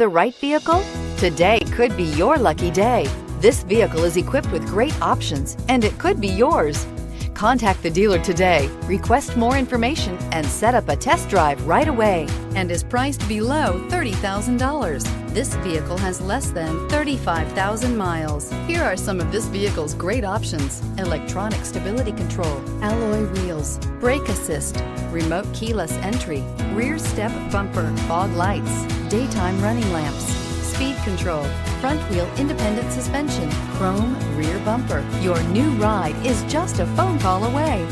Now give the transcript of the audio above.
The right vehicle? Today could be your lucky day. This vehicle is equipped with great options, and it could be yours. Contact the dealer today, request more information, and set up a test drive right away, and is priced below $30,000. This vehicle has less than 35,000 miles. Here are some of this vehicle's great options: electronic stability control, alloy wheels, brake assist, remote keyless entry, rear step bumper, fog lights, daytime running lamps, speed control, front wheel independent suspension, chrome rear bumper. Your new ride is just a phone call away.